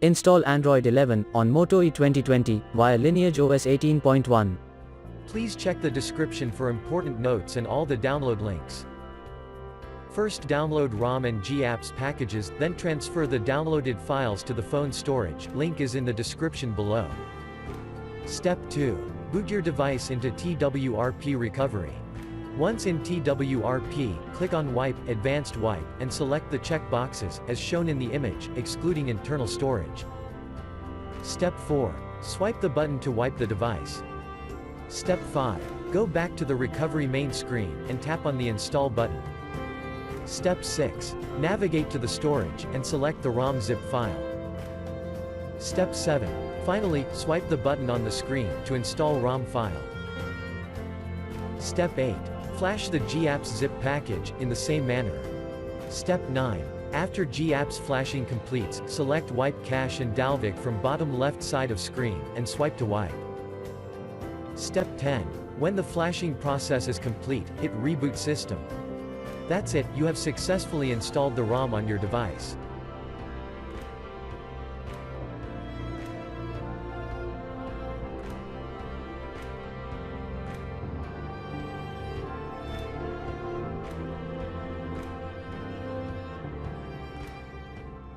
Install Android 11 on Moto E2020 via LineageOS 18.1. Please check the description for important notes and all the download links. First download ROM and GApps packages, then transfer the downloaded files to the phone storage. Link is in the description below. Step 2. Boot your device into TWRP recovery. Once in TWRP, click on Wipe, Advanced Wipe, and select the check boxes, as shown in the image, excluding internal storage. Step 4. Swipe the button to wipe the device. Step 5. Go back to the recovery main screen, and tap on the Install button. Step 6. Navigate to the storage, and select the ROM ZIP file. Step 7. Finally, swipe the button on the screen, to install ROM file. Step 8. Flash the GApps zip package, in the same manner. Step 9. After GApps flashing completes, select Wipe Cache and dalvik from bottom left side of screen, and swipe to wipe. Step 10. When the flashing process is complete, hit Reboot System. That's it, you have successfully installed the ROM on your device.